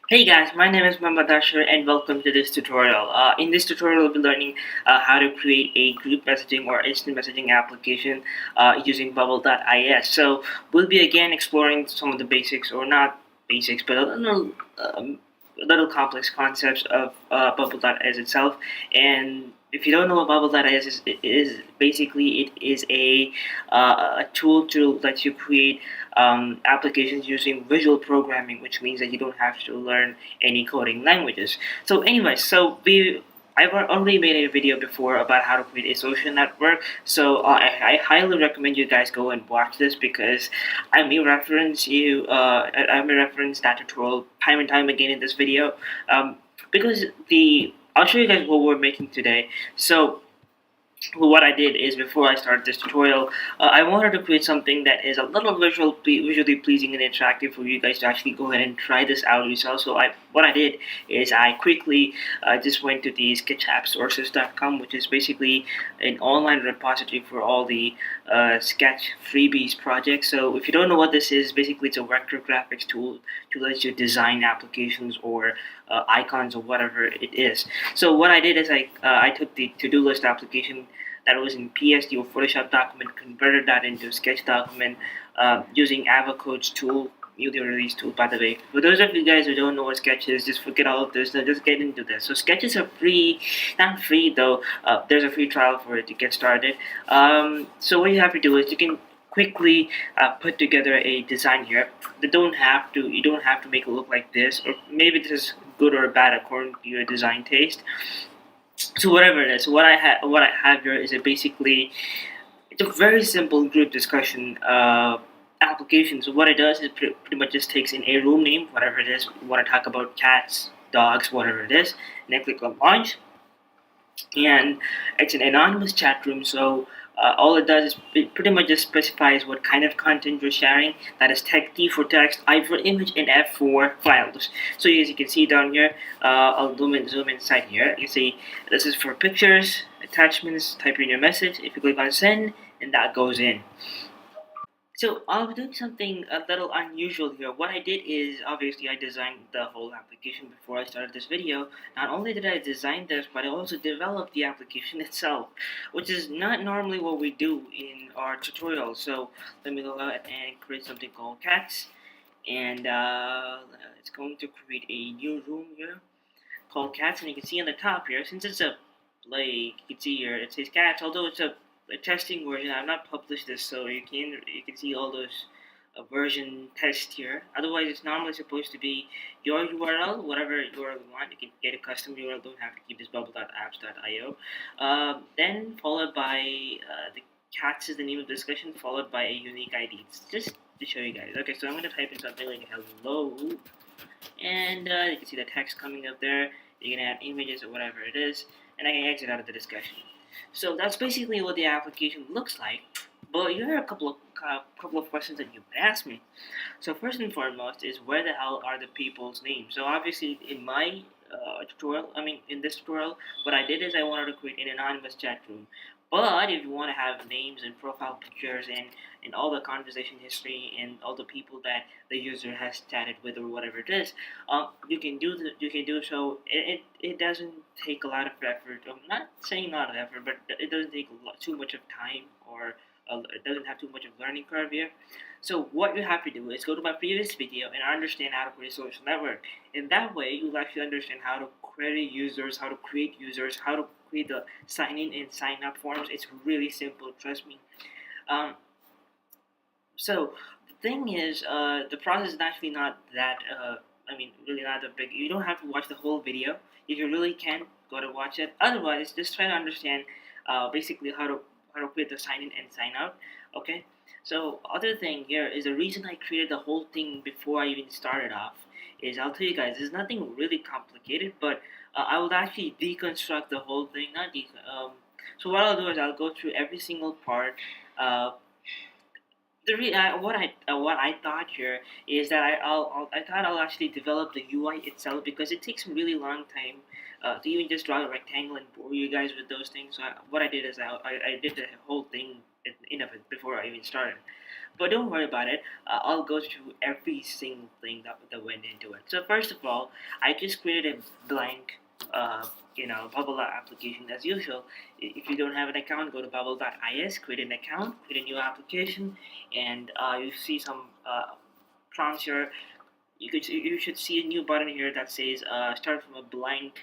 Hey guys, my name is Mohammad Ashar and welcome to this tutorial. In this tutorial, we'll be learning how to create a group messaging or instant messaging application using Bubble.is. So we'll be again exploring some of the basics, or not basics, but a little complex concepts of Bubble.is itself. And if you don't know what Bubble.is is, it is basically it is a tool to let you create applications using visual programming, which means that you don't have to learn any coding languages. So, anyways, I've already made a video before about how to create a social network. So I highly recommend you guys go and watch this because I may reference that tutorial time and time again in this video. Because the I'll show you guys what we're making today. So what I did is before I started this tutorial, I wanted to create something that is a little visually pleasing and attractive for you guys to actually go ahead and try this out yourself. So what I did is I quickly just went to the sketchappsources.com, which is basically an online repository for all the sketch freebies projects. So if you don't know what this is, basically it's a vector graphics tool to let you design applications or icons or whatever it is. So what I did is I took the to-do list application that was in PSD or Photoshop document, converted that into a Sketch document using Avacode's tool, newly released tool, by the way. For those of you guys who don't know what Sketch is, just forget all of this and just get into this. So sketches are free, not free though. There's a free trial for it to get started. So what you have to do is you can quickly put together a design here. You don't have to make it look like this, or maybe this is good or bad according to your design taste. So whatever it is, what I have here is basically it's a very simple group discussion application. So what it does is pretty much just takes in a room name, whatever it is. You want to talk about cats, dogs, whatever it is, and then click on launch, and it's an anonymous chat room. So all it does is it pretty much just specifies what kind of content you're sharing. That is T for text, I for image, and F for files. So as you can see down here, I'll zoom inside here. You see this is for pictures, attachments. Type in your message. If you click on send, and that goes in. So I'll be doing something a little unusual here. What I did is obviously I designed the whole application before I started this video. Not only did I design this, but I also developed the application itself, which is not normally what we do in our tutorials. So let me go out and create something called cats, and it's going to create a new room here called cats, and you can see on the top here, since it's a like you can see here it says cats, although it's a testing version. I've not published this, so you can see all those version test here. Otherwise, it's normally supposed to be your URL, whatever URL you want. You can get a custom URL. Don't have to keep this bubble.apps.io. Then followed by the cats is the name of the discussion, followed by a unique ID. It's just to show you guys. Okay, so I'm gonna type in something like hello, and you can see the text coming up there. You can add images or whatever it is, and I can exit out of the discussion. So that's basically what the application looks like. But here are a couple of questions that you could ask me. So first and foremost is where the hell are the people's names? So obviously in my in this tutorial, what I did is I wanted to create an anonymous chat room. But if you want to have names and profile pictures and all the conversation history and all the people that the user has chatted with or whatever it is, you can do so. It doesn't take a lot of effort. I'm not saying not of effort, but it doesn't take too much of time, or it doesn't have too much of learning curve here. So what you have to do is go to my previous video and understand how to create a social network. In that way, you'll actually understand how to query users, how to create users, how to create the sign in and sign up forms. It's really simple, trust me. Um, so the thing is, the process is actually not that. Really not that big. You don't have to watch the whole video. If you really can, go to watch it. Otherwise, just try to understand basically how to create the sign in and sign out. Okay. So other thing here is the reason I created the whole thing before I even started off is I'll tell you guys. There's nothing really complicated, but I will actually deconstruct the whole thing. Not de- So what I'll do is I'll go through every single part. Uh, what I thought here is that I thought I'll actually develop the UI itself because it takes a really long time to even just draw a rectangle and bore you guys with those things. So what I did is I did the whole thing in of it before I even started. But don't worry about it. I'll go through every single thing that went into it. So first of all, I just created a blank, Bubble application as usual. If you don't have an account, go to Bubble.is, create an account, create a new application, and you see some prompts here. You should see a new button here that says start from a blank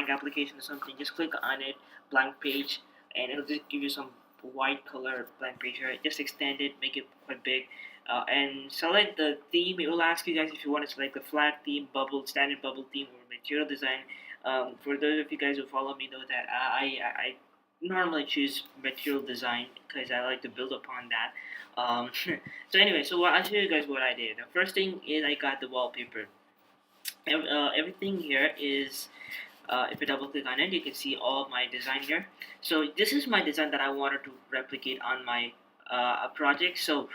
application or something. Just click on it, blank page, and it'll just give you some white color blank page here. Just extend it, make it quite big, and select the theme. It will ask you guys if you want to select the flat theme, bubble, standard bubble theme, or material design. For those of you guys who follow me know that I normally choose material design because I like to build upon that. So anyway, I'll show you guys what I did. The first thing is I got the wallpaper. Everything here is if you double click on it, you can see all my design here. So this is my design that I wanted to replicate on my project. So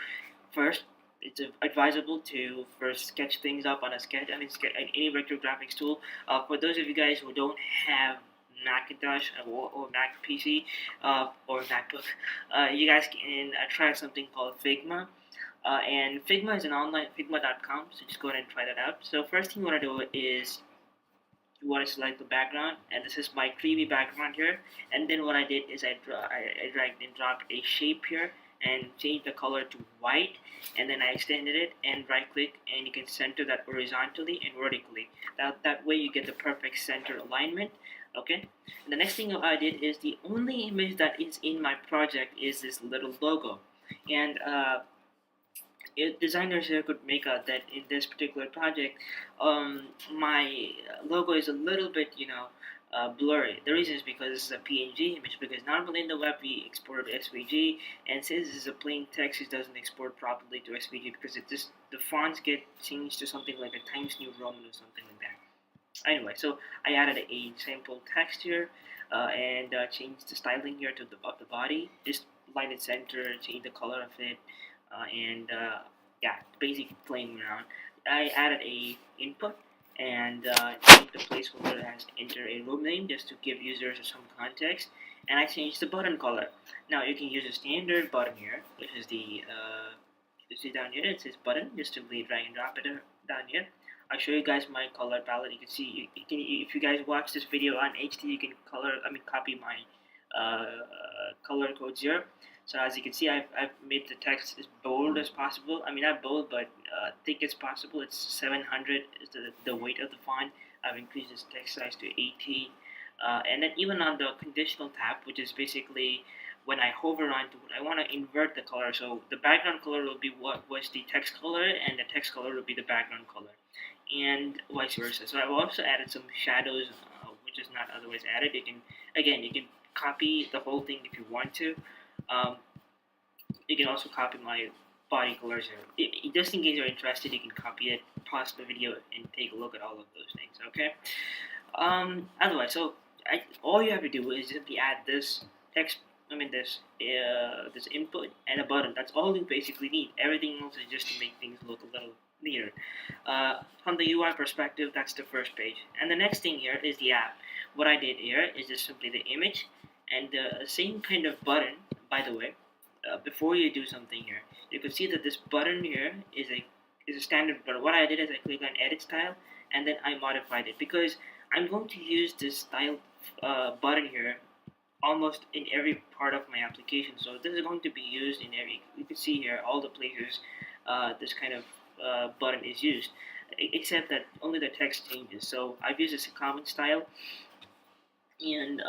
first, it's advisable to first sketch things up on a sketch. Any vector graphics tool. For those of you guys who don't have Macintosh or Mac PC or MacBook, you guys can try something called Figma. And Figma is an online Figma.com, so just go ahead and try that out. So first thing you want to do is you want to select the background, and this is my creamy background here. And then what I did is I dragged and dropped a shape here and changed the color to white, and then I extended it and right click, and you can center that horizontally and vertically. That way you get the perfect center alignment. Okay, and the next thing I did is the only image that is in my project is this little logo, and designers here could make out that in this particular project, my logo is a little bit, blurry. The reason is because this is a PNG image. Because normally in the web we export to SVG, and since this is a plain text, it doesn't export properly to SVG because the fonts get changed to something like a Times New Roman or something like that. Anyway, so I added a sample text here, and changed the styling here of the body. Just line it center, change the color of it, and yeah, basic playing around. I added a input and changed the placeholder as enter a room name just to give users some context. And I changed the button color. Now you can use a standard button here, which is you see down here it says button. Just simply drag and drop it down here. I'll show you guys my color palette. You can see if you guys watch this video on HD, you can copy my color codes here. So as you can see, I've made the text as bold as possible. I mean, not bold, but thick as possible. It's 700 is the weight of the font. I've increased this text size to 18. And then even on the conditional tab, which is basically when I hover onto it, I want to invert the color. So the background color will be what was the text color, and the text color will be the background color, and vice versa. So I've also added some shadows, which is not otherwise added. You can copy the whole thing if you want to. Um, you can also copy my body colors here. Just in case you're interested, you can copy it, pause the video, and take a look at all of those things. Okay. Otherwise, all you have to do is simply add this text. This input and a button. That's all you basically need. Everything else is just to make things look a little neater. From the UI perspective, that's the first page. And the next thing here is the app. What I did here is just simply the image and the same kind of button. By the way, before you do something here, you can see that this button here is a standard button. What I did is I clicked on edit style and then I modified it because I'm going to use this style button here almost in every part of my application. So this is going to be used in every. You can see here all the places this kind of button is used, except that only the text changes. So I've used this common style, and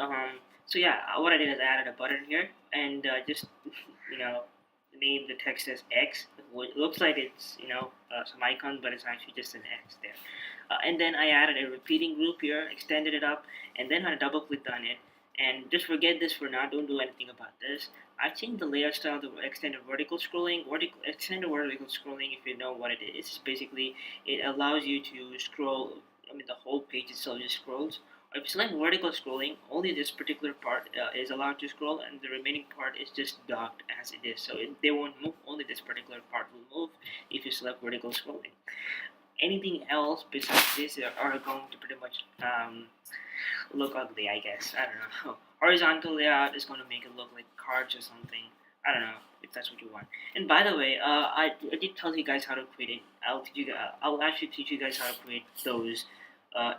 so yeah, what I did is I added a button here and just you know name the text as X. It looks like it's some icon, but it's actually just an X there. And then I added a repeating group here, extended it up, and then I double clicked on it. And just forget this for now. Don't do anything about this. I changed the layout style to extended vertical scrolling. Extended vertical scrolling, if you know what it is, basically it allows you to scroll. The whole page itself just scrolls. If you select vertical scrolling, only this particular part is allowed to scroll, and the remaining part is just docked as it is. So they won't move. Only this particular part will move if you select vertical scrolling. Anything else besides this are going to pretty much much look ugly, I guess. I don't know. Horizontal layout is going to make it look like cards or something. I don't know if that's what you want. And by the way, I did tell you guys how to create it. I'll actually teach you guys how to create those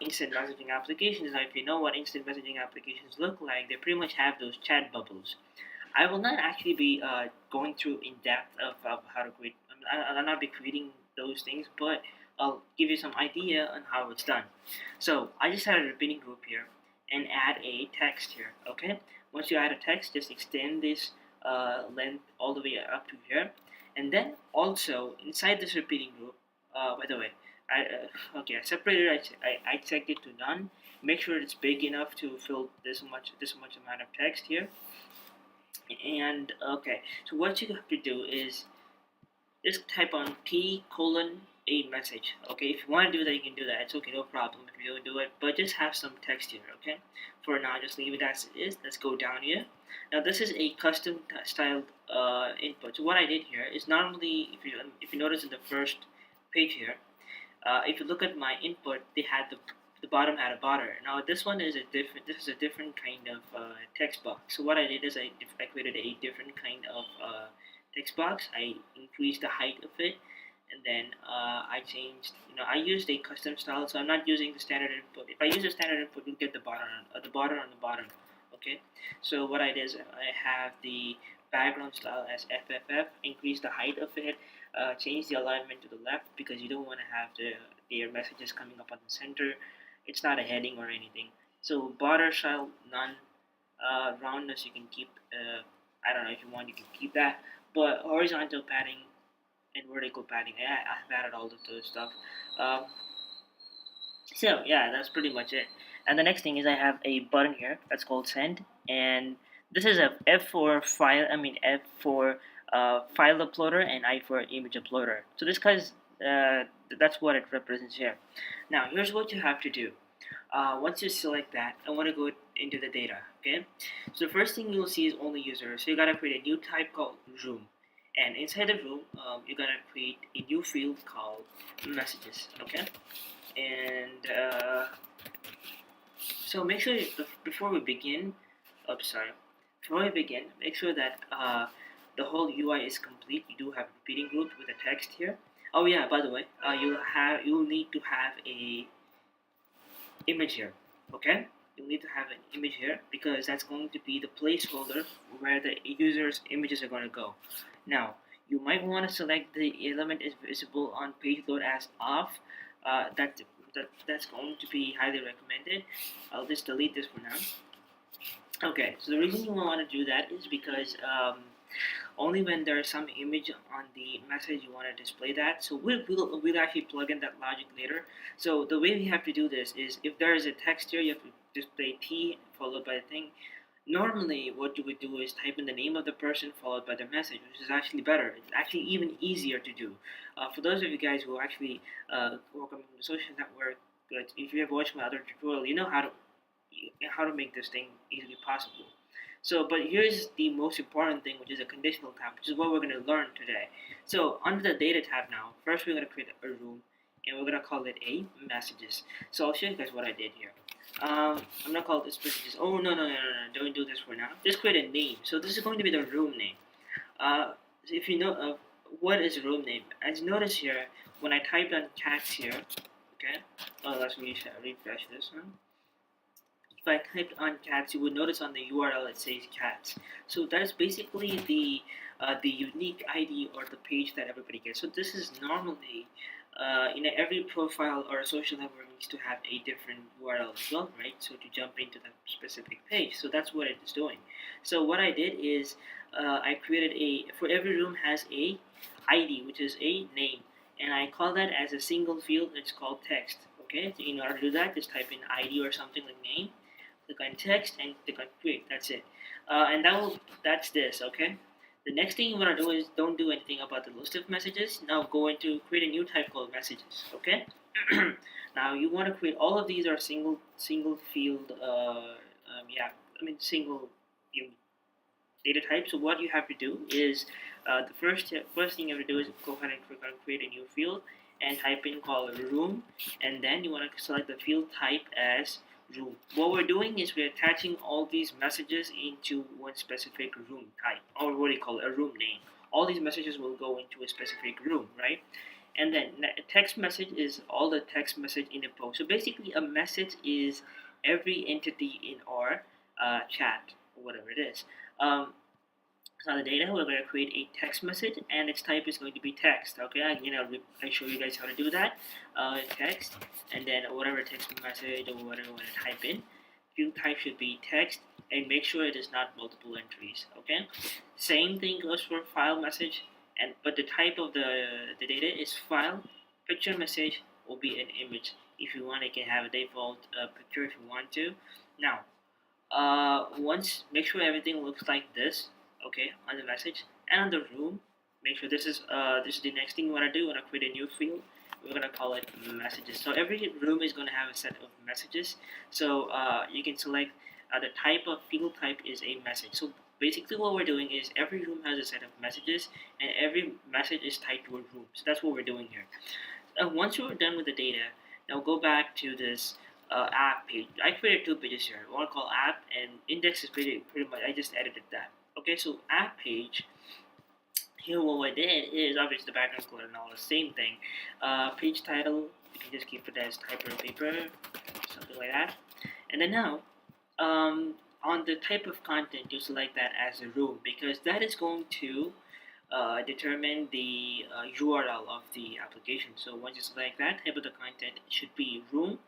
instant messaging applications. Now, if you know what instant messaging applications look like, they pretty much have those chat bubbles. I will not actually be going through in depth of how to create. I'll not be creating those things, but I'll give you some idea on how it's done. So I just had a repeating group here and add a text here. Okay. Once you add a text, just extend this length all the way up to here, and then also inside this repeating group. By the way, I separated. I checked it to none. Make sure it's big enough to fill this much amount of text here. And okay, so what you have to do is just type on T colon a message. Okay, if you want to do that, you can do that. It's okay, no problem if you don't do it. But just have some text here. Okay, for now, just leave it as it is. Let's go down here. Now this is a custom styled input. So what I did here is normally, if you notice in the first page here, if you look at my input, they had the bottom had a border. Now this one is a different. This is a different kind of text box. So what I did is I created a different kind of text box. I increased the height of it, and then I changed. I used a custom style, so I'm not using the standard input. If I use the standard input, you'll get the border on the bottom. Okay. So what I did is I have the background style as FFF. Increase the height of it. Change the alignment to the left because you don't want to have your messages coming up on the center. It's not a heading or anything. So border style none. Roundness you can keep. I don't know if you want, you can keep that. But horizontal padding and vertical padding, I've added all of those stuff. Um, so yeah, that's pretty much it. And the next thing is I have a button here that's called send, and this is a F for file. I mean F for file uploader and I for image uploader. So this cause that's what it represents here. Now here's what you have to do. Once you select that, I want to go into the data. Okay, so the first thing you'll see is only user. So you gotta create a new type called room, and inside the room, you're gonna create a new field called messages. Okay, and so make sure before we begin, sorry, before we begin, make sure that the whole UI is complete. You do have a repeating group with a text here. Oh yeah, by the way, you'll need to have a image here. Okay, you'll need to have an image here because that's going to be the placeholder where the user's images are going to go. Now you might want to select the element is visible on page load as off. That's going to be highly recommended. I'll just delete this for now. Okay, so the reason you want to do that is because only when there's some image on the message you want to display that. So we'll actually plug in that logic later. So the way we have to do this is if there is a text here, you have to display T followed by a thing. Normally, what you would do is type in the name of the person followed by the message, which is actually better. It's actually even easier to do. For those of you guys who actually work on the social network, but if you have watched my other tutorial, you know how to make this thing easily possible. So, but here's the most important thing, which is a conditional tab, which is what we're going to learn today. So, under the data tab now, first we're going to create a room, and we're going to call it a messages. So, I'll show you guys what I did here. I'm going to call this messages. Oh, no, don't do this for now. Just create a name. So, this is going to be the room name. So if you know, what is room name? As you notice here, when I typed on cats here, okay, let's refresh this one. If I typed on cats, you would notice on the URL it says cats. So that is basically the unique ID or the page that everybody gets. So this is normally every profile or social network needs to have a different URL as well, right? So to jump into that specific page. So that's what it is doing. So what I did is I created for every room has a ID, which is a name, and I call that as a single field. It's called text. Okay, so in order to do that, just type in ID or something like name, click on text, and click on create. That's it, and that's this. Okay. The next thing you want to do is don't do anything about the list of messages. Now go into create a new type called messages. Okay. Now you want to create all of these are single field. Single data type. So what you have to do is the first thing you have to do is go ahead and click on create a new field, and type in call room, and then you want to select the field type as room. What we're doing is we're attaching all these messages into one specific room type, or what do you call it, a room name. All these messages will go into a specific room, right? And then a text message is all the text message in a post. So basically, a message is every entity in our chat or whatever it is. So the data, we're going to create a text message, and its type is going to be text. Okay, I show you guys how to do that. Text, and then whatever text message or whatever you want to type in. Field type should be text, and make sure it is not multiple entries. Okay, same thing goes for file message, but the type of the data is file. Picture message will be an image. If you want, it can have a default picture if you want to. Now, once make sure everything looks like this, okay, on the message and on the room. Make sure this is the next thing we want to do. We want to create a new field. We're gonna call it messages. So every room is gonna have a set of messages. So you can select the type of field type is a message. So basically what we're doing is every room has a set of messages, and every message is tied to a room. So that's what we're doing here. Once you're done with the data, now go back to this app page. I created two pages here. One called app, and index is pretty much, I just edited that. Okay, so app page. Here what I did is obviously the background color and all the same thing. Page title, you can just keep it as type or paper, something like that. And then now, on the type of content, you select that as a room, because that is going to determine the URL of the application. So once you select that type of the content, it should be room,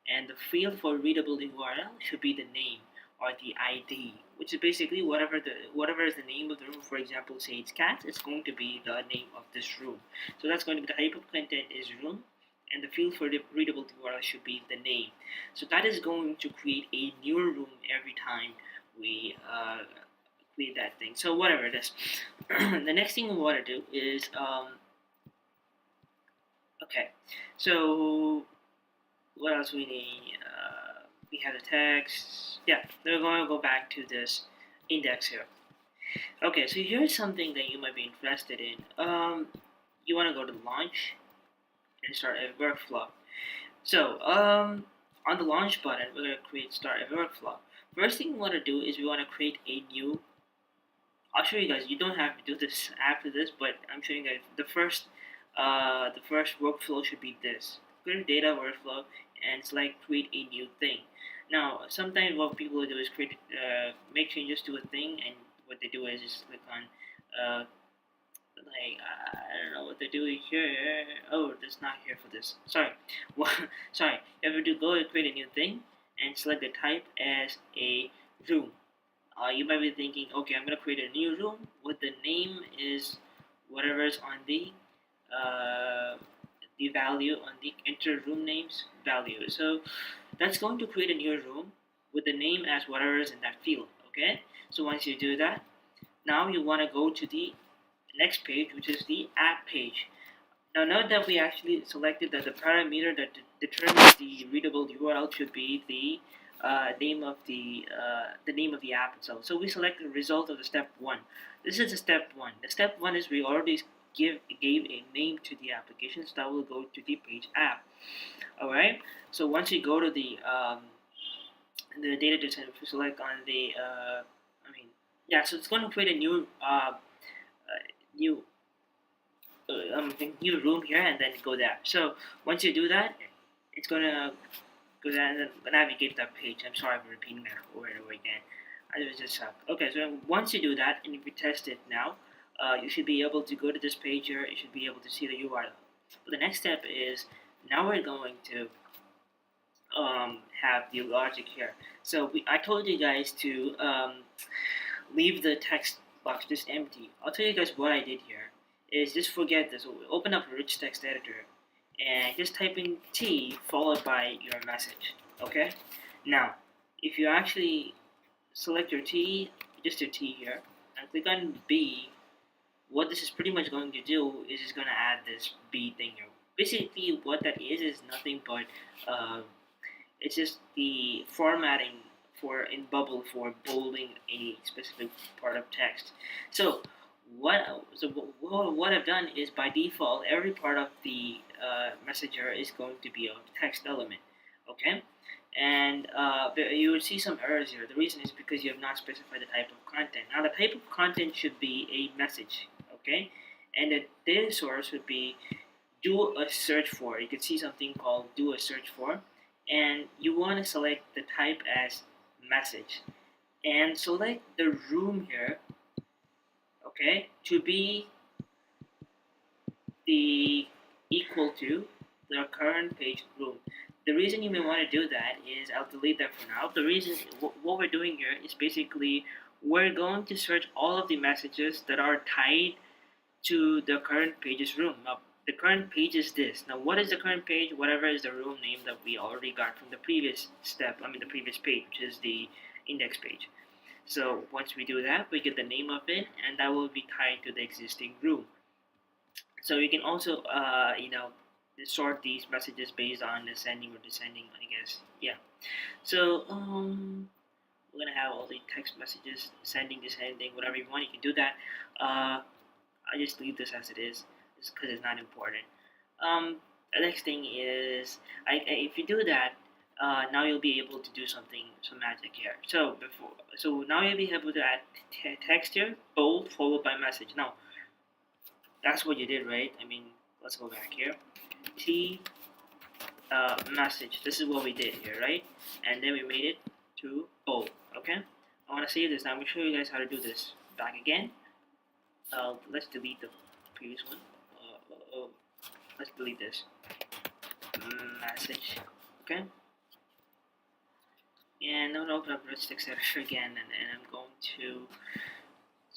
and the field for readable URL should be the name or the ID, which is basically whatever is the name of the room. For example, say it's cat, it's going to be the name of this room. So that's going to be the type of content is room, and the field for the readable URL should be the name. So that is going to create a new room every time we create that thing. So whatever it is, the next thing we want to do is okay. So what else we need? We have the text. Yeah, we're going to go back to this index here. Okay, so here's something that you might be interested in. You want to go to launch and start a workflow. So on the launch button, we're going to create start a workflow. First thing we want to do is we want to create a new. I'll show you guys. You don't have to do this after this, but I'm showing you guys the first workflow should be this. Create data workflow and select create a new thing. Now, sometimes what people do is make changes to a thing, and what they do is just click on, I don't know what they're doing here. Oh, that's not here for this. Sorry. Well, sorry. You have to go and create a new thing and select the type as a room. You might be thinking, okay, I'm gonna create a new room with the name is whatever's on the value on the enter room names value. So that's going to create a new room with the name as whatever is in that field. Okay. So once you do that, now you want to go to the next page, which is the app page. Now note that we actually selected that the parameter that determines the readable URL should be the name of the app itself. So we select the result of the step one. This is the step one. The step one is we already gave a name to the application, so that will go to the page app. All right. So once you go to the data to select on the so it's going to create a new new room here, and then go there. So once you do that, it's gonna go there and then navigate that page. I'm sorry for repeating that over and over again. I was just okay. So once you do that, and if you test it now, you should be able to go to this page here. You should be able to see the URL. But the next step is now we're going to have the logic here. So I told you guys to leave the text box just empty. I'll tell you guys what I did here is just forget this. Open up a rich text editor and just type in T followed by your message. Okay? Now, if you actually select your T, just your T here, and click on B, what this is pretty much going to do is it's going to add this B thing here. Basically, what that is nothing but it's just the formatting for in Bubble for bolding a specific part of text. So What I've done is by default every part of the messenger is going to be a text element, okay? And you will see some errors here. The reason is because you have not specified the type of content. Now the type of content should be a message, okay? And the data source would be do a search for. You can see something called do a search for, and you want to select the type as message and select the room here, okay, to be the equal to the current page room. The reason you may want to do that is I'll delete that for now. The reason what we're doing here is basically we're going to search all of the messages that are tied to the current page's room. Now the current page is this. Now what is the current page? Whatever is the room name that we already got from the previous step, the previous page, which is the index page. So once we do that, we get the name of it, and that will be tied to the existing room. So we can also, sort these messages based on ascending or descending, I guess. Yeah. So we're gonna have all the text messages, ascending, descending, whatever you want. You can do that. I just leave this as it is, just because it's not important. The next thing is, if you do that, now you'll be able to do some magic here. So now you'll be able to add text here, bold followed by message. Now that's what you did, right? Let's go back here. T message. This is what we did here, right? And then we made it to bold. Okay. I want to save this. Now I'm gonna show you guys how to do this. Back again. Let's delete the previous one. Let's delete this message. Okay. And I'm gonna open up Rich Text Editor again, and I'm going to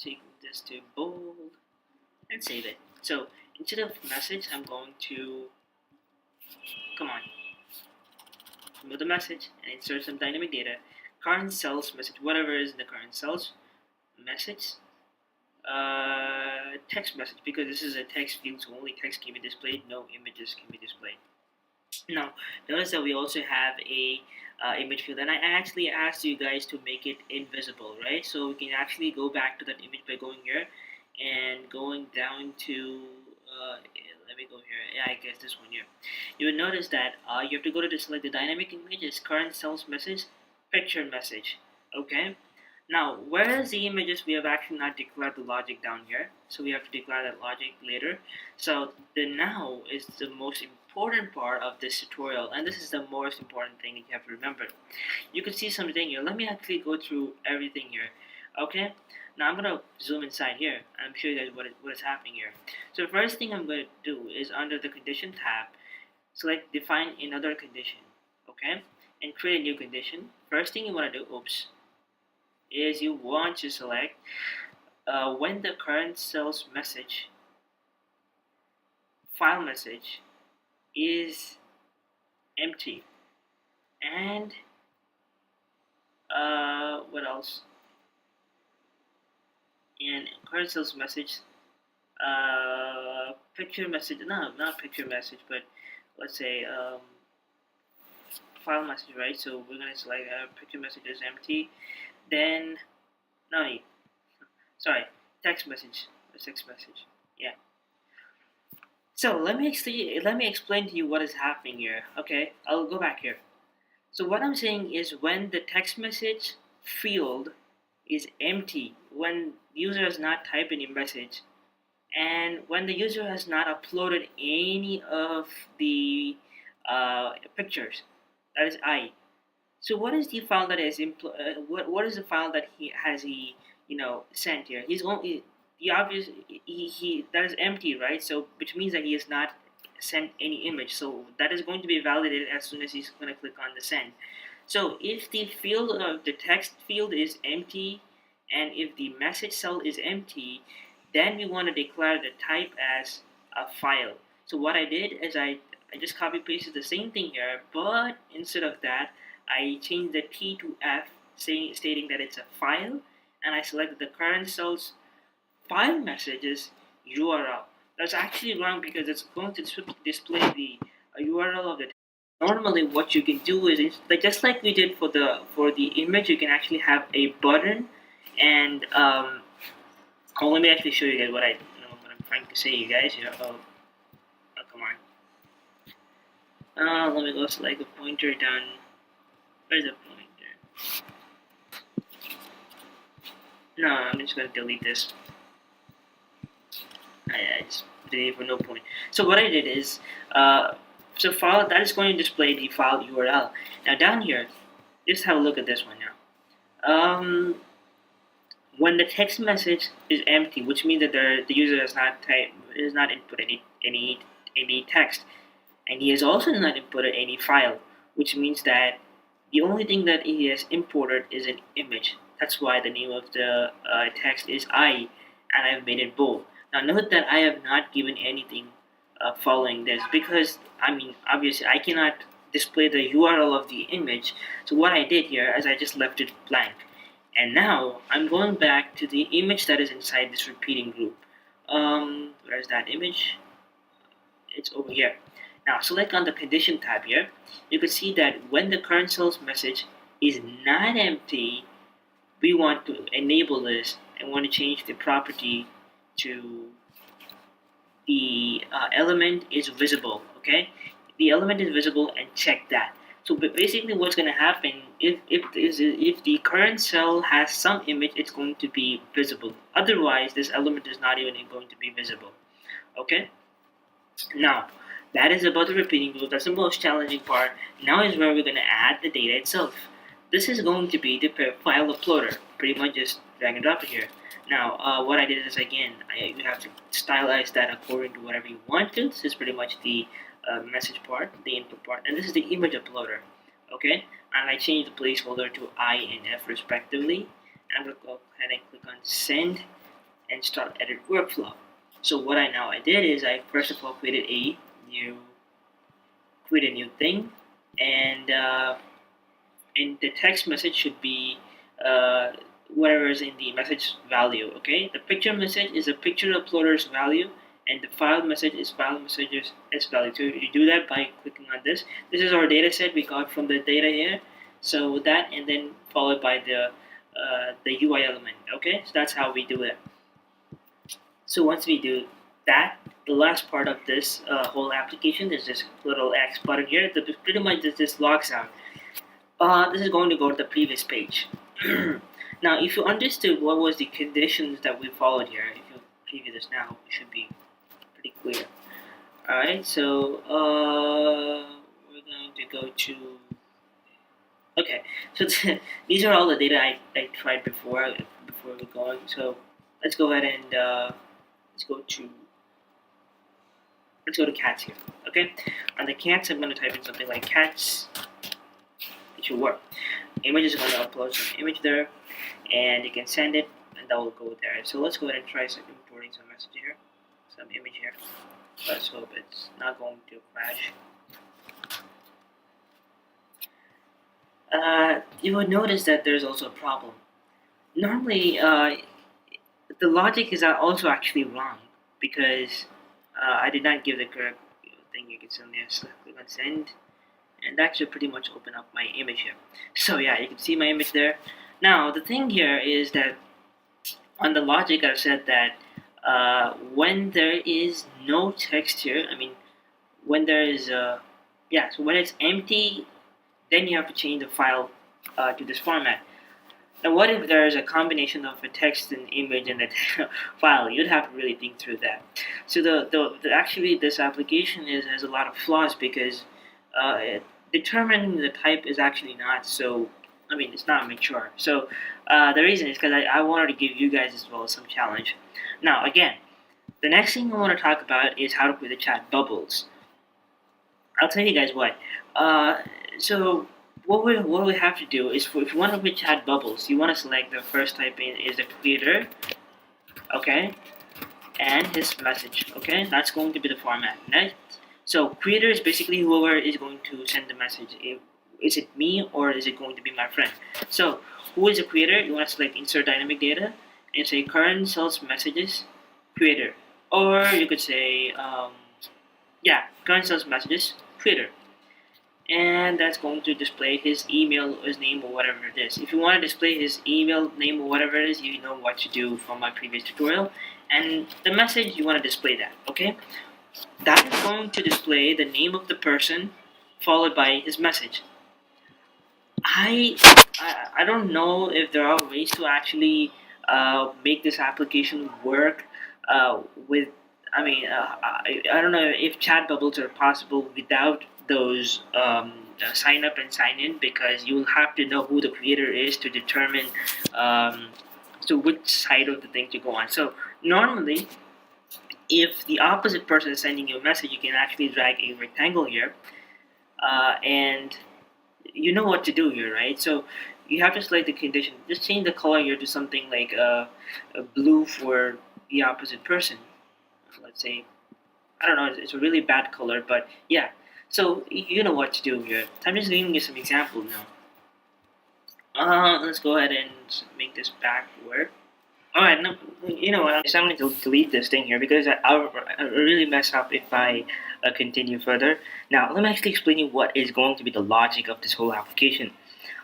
take this to bold and save it. So instead of message, I'm going to remove the message and insert some dynamic data. Current cells message, whatever is in the current cells message. Text message, because this is a text field, so only text can be displayed, no images can be displayed. Now notice that we also have a image field, and I actually asked you guys to make it invisible, right? So we can actually go back to that image by going here and going down to let me go here. Yeah, I guess this one here. You will notice that you have to go to select the dynamic images, current cells message, picture message. Okay. Now, whereas the images, we have actually not declared the logic down here, so we have to declare that logic later. So the now is the most important part of this tutorial, and this is the most important thing that you have to remember. You can see something here. Let me actually go through everything here. Okay. Now I'm gonna zoom inside here and show you guys what is happening here. So the first thing I'm going to do is under the condition tab, select define another condition. Okay, and create a new condition. First thing you want to do, is you want to select when the current cells message file message is empty, and what else? And current cells message picture message, no, not picture message, but let's say file message, right? So we're gonna select picture message is empty. Then no, sorry, text message, yeah. So let me explain to you what is happening here. Okay, I'll go back here. So what I'm saying is when the text message field is empty, when user has not typed any message, and when the user has not uploaded any of the pictures, that is I. So what is the file that is what is the file that he sent here? He's only the obvious he that is empty, right? So which means that he has not sent any image. So that is going to be validated as soon as he's going to click on the send. So if the field of the text field is empty, and if the message cell is empty, then we want to declare the type as a file. So what I did is I just copy pasted the same thing here, but instead of that, I changed the T to F, stating that it's a file, and I selected the current cell's file messages URL. That's actually wrong because it's going to display the URL of the. Normally, what you can do is just like we did for the image, you can actually have a button and Oh, let me actually show you guys what what I'm trying to say, you guys. Come on. Let me go select a pointer down. Where's the pointer? No, I'm just gonna delete this. I just did it for no point. So what I did is, so file that is going to display the file URL. Now down here, just have a look at this one now. When the text message is empty, which means that the user has not input any text, and he has also not inputted any file, which means that the only thing that he has imported is an image. That's why the name of the text is I, and I've made it bold. Now note that I have not given anything following this, because I mean obviously I cannot display the URL of the image. So what I did here is I just left it blank. And now I'm going back to the image that is inside this repeating group. Where's that image? It's over here. Now select on the condition tab here. You can see that when the current sales message is not empty, we want to enable this and want to change the property to the element is visible. Okay, the element is visible, and check that. So basically what's going to happen, if the current cell has some image, it's going to be visible. Otherwise this element is not even going to be visible. Okay, now that is about the repeating group. That's the most challenging part. Now is where we're going to add the data itself. This is going to be the file uploader. Pretty much just drag and drop it here. Now, what I did is, again, you have to stylize that according to whatever you want to. This is pretty much the message part, the input part, and this is the image uploader. Okay, and I changed the placeholder to I and F respectively. I'm going to go ahead and click on send and start edit workflow. So what I did is I first of all create a new thing, and the text message should be whatever is in the message value. Okay, the picture message is a picture uploader's value, and the file message is file messager's s value. So you do that by clicking on this. This is our data set we got from the data here. So that, and then followed by the UI element. Okay, so that's how we do it. So once we do that, the last part of this whole application, there's this little X button here. Pretty much this logs out. This is going to go to the previous page. Now, if you understood what was the conditions that we followed here, if you preview this now, it should be pretty clear. Alright, so we're going to go to... Okay, so these are all the data I tried before we're going. So let's go ahead and let's go to cats here. Okay, on the cats, I'm going to type in something like cats. It should work. Image is going to upload some image there, and you can send it, and that will go there. So let's go ahead and try importing some message here, some image here. Let's hope it's not going to crash. You would notice that there's also a problem. Normally, the logic is also actually wrong, because I did not give the correct thing. You can send this. Click on send, and that should pretty much open up my image here. So yeah, you can see my image there. Now the thing here is that on the logic I've said that when there is no text here, I mean when there is so when it's empty, then you have to change the file to this format. Now what if there is a combination of a text and image and a file? You'd have to really think through that. So actually this application has a lot of flaws, because determining the type is actually not so, I mean, it's not mature. So the reason is because I wanted to give you guys as well some challenge. Now again, the next thing I want to talk about is how to create the chat bubbles. I'll tell you guys what. So what we have to do is, if you want to create chat bubbles, you want to select the first type in is the creator, okay, and his message. Okay, that's going to be the format. Right? So creator is basically whoever is going to send the message. Is it me, or is it going to be my friend? So who is the creator? You want to select insert dynamic data and say current sales messages creator, or you could say current sales messages creator. and that's going to display his email, his name, or whatever it is. If you want to display his email, name, or whatever it is, you know what to do from my previous tutorial. And the message, you want to display that, okay? That is going to display the name of the person followed by his message. I I don't know if there are ways to actually make this application work with. I don't know if chat bubbles are possible without those sign up and sign in, because you will have to know who the creator is to determine um, so which side of the thing to go on. So normally, if the opposite person is sending you a message, you can actually drag a rectangle here, and you know what to do here, right? So you have to select the condition. Just change the color here to something like a blue for the opposite person. Let's say, I don't know, it's a really bad color, but yeah. So you know what to do here. I'm just giving you some example now. Let's go ahead and make this back work. All right, no, you know what? I'm going to delete this thing here because I'll really mess up if I continue further. Now, let me actually explain you what is going to be the logic of this whole application.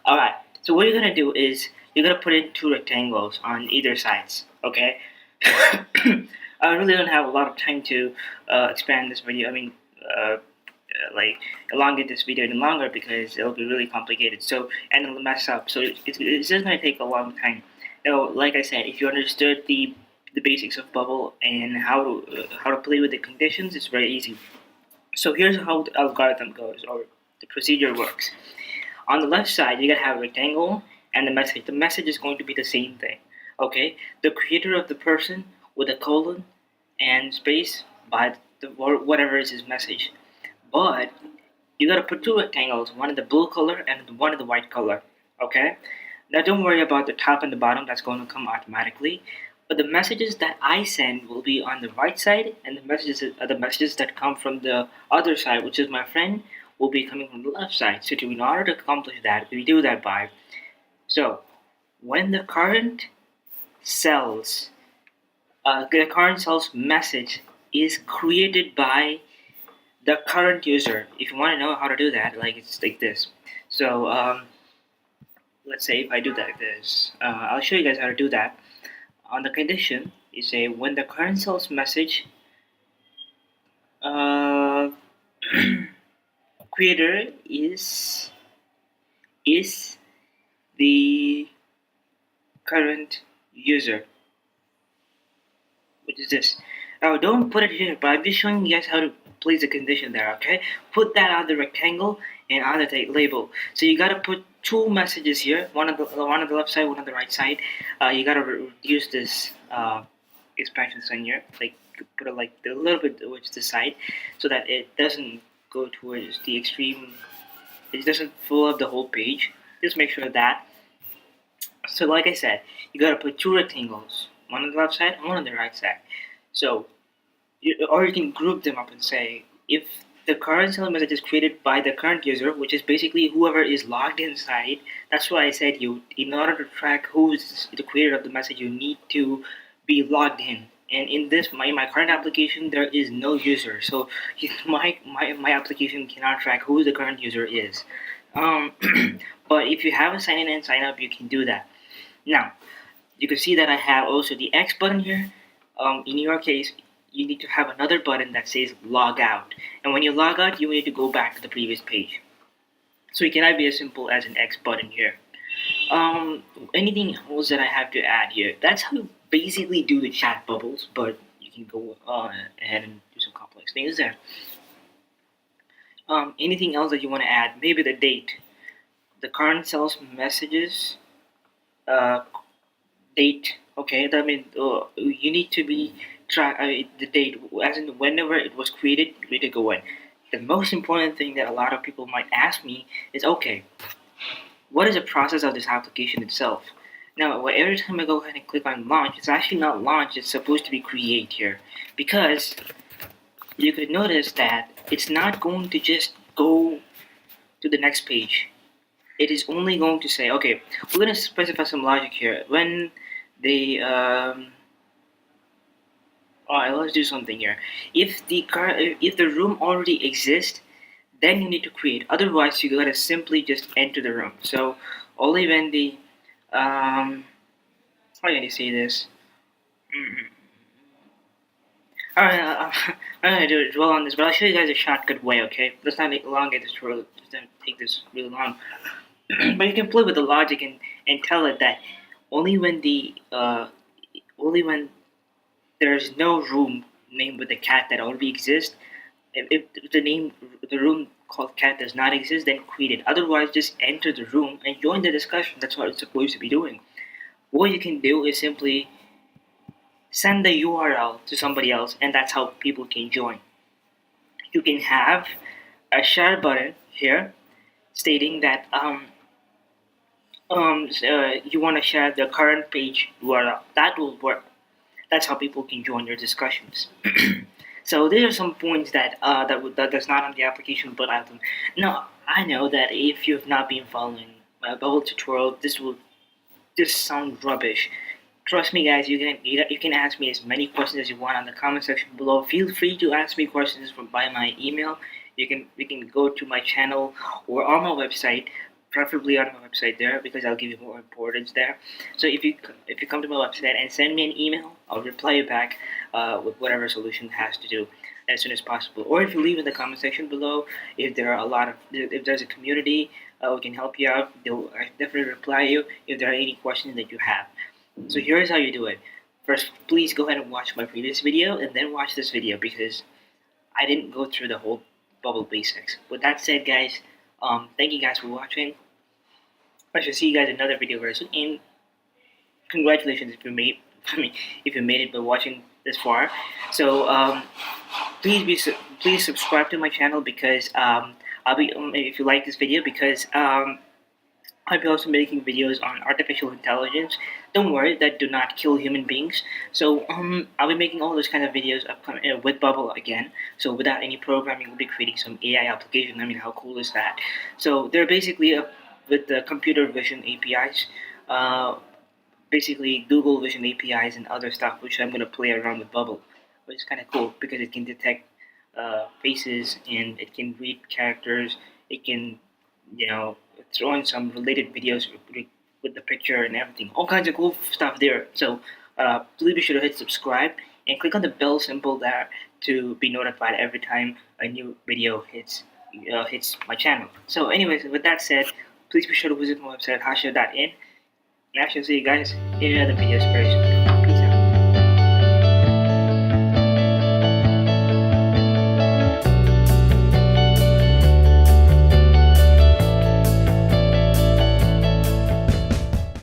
All right, so what you're going to do is you're going to put in two rectangles on either sides, okay? I really don't have a lot of time to expand this video. Like elongate this video any longer because it'll be really complicated. So, and it'll mess up. So it's just going to take a long time. Now, like I said, if you understood the basics of Bubble and how to play with the conditions, it's very easy. So here's how the algorithm goes, or the procedure works. On the left side, you're gonna have a rectangle and the message. The message is going to be the same thing. Okay, the creator of the person with a colon and space by whatever is his message. But you gotta put two rectangles, one in the blue color and one in the white color. Okay. Now don't worry about the top and the bottom, that's going to come automatically. But the messages that I send will be on the right side, and the messages that come from the other side, which is my friend, will be coming from the left side. So in order to accomplish that, we do that by so when the current cell's message is created by the current user. If you want to know how to do that, like it's like this. So let's say if I do that like this, I'll show you guys how to do that. On the condition, you say when the current cell's message uh, creator is the current user, which is this. Now don't put it here, but I'm just showing you guys how to place the condition there. Okay, put that on the rectangle and on the label. So you gotta put two messages here, one on the left side, one on the right side. You gotta reduce this expansion sign here, like put it like a little bit towards the side, so that it doesn't go towards the extreme. It doesn't fill up the whole page. Just make sure of that. So like I said, you gotta put two rectangles, one on the left side, one on the right side. So or you can group them up and say if the current cell message is created by the current user, which is basically whoever is logged inside. That's why I said you, in order to track who's the creator of the message, you need to be logged in. And in this, my current application, there is no user, so my application cannot track who the current user is. Um, but if you have a sign in and sign up, you can do that. Now, you can see that I have also the X button here. In your case, you need to have another button that says log out. And when you log out, you need to go back to the previous page. So it cannot be as simple as an X button here. Anything else that I have to add here? That's how you basically do the chat bubbles, but you can go ahead and do some complex things there. Anything else that you want to add? Maybe the date. The current sales messages uh, date. Okay, that means you need to be track the date, as in whenever it was created. You need to go in. The most important thing that a lot of people might ask me is, okay, what is the process of this application itself? Now, every time I go ahead and click on launch, it's actually not launch. It's supposed to be create here, because you could notice that it's not going to just go to the next page. It is only going to say, okay, we're going to specify some logic here. When they alright, let's do something here. If the room already exists, then you need to create. Otherwise, you gotta simply just enter the room. So only when the how can you say this? Mm, Alright, I'm gonna do it dwell on this, but I'll show you guys a shortcut way. Okay, let's not elongate this tutorial. Just don't take this really long. But you can play with the logic and tell it that only when only when there's no room named with the cat that already exists. If the room called cat does not exist, then create it. Otherwise, just enter the room and join the discussion. That's what it's supposed to be doing. What you can do is simply send the URL to somebody else, and that's how people can join. You can have a share button here stating that you want to share the current page URL. That will work. That's how people can join your discussions. So these are some points that that's not on the application, but I have. Now I know that if you have not been following my Bubble tutorial, this will just sound rubbish. Trust me, guys. You can ask me as many questions as you want on the comment section below. Feel free to ask me questions from by my email. We can go to my channel or on my website, preferably on my website there because I'll give you more importance there. So if you come to my website and send me an email, I'll reply you back with whatever solution has to do as soon as possible. Or if you leave in the comment section below, if there are a lot of if there's a community, we can help you out. They'll definitely reply you if there are any questions that you have. So here's how you do it. First, please go ahead and watch my previous video and then watch this video because I didn't go through the whole bubble basics. With that said, guys, thank you guys for watching. I shall see you guys in another video very soon. And congratulations if you made if you made it by watching this far. So please subscribe to my channel because I'll be if you like this video because I'll be also making videos on artificial intelligence. Don't worry, that do not kill human beings. So I'll be making all those kind of videos upcoming with Bubble again. So without any programming, we'll be creating some AI application. I mean, how cool is that? So they're basically with the computer vision APIs, basically Google Vision APIs and other stuff, which I'm gonna play around with Bubble, which is kind of cool because it can detect faces and it can read characters. It can, you know, throw in some related videos with the picture and everything. All kinds of cool stuff there. So please be sure to hit subscribe and click on the bell symbol there to be notified every time a new video hits my channel. So anyways, with that said, please be sure to visit my website hasha.in and I shall see you guys in another video very soon.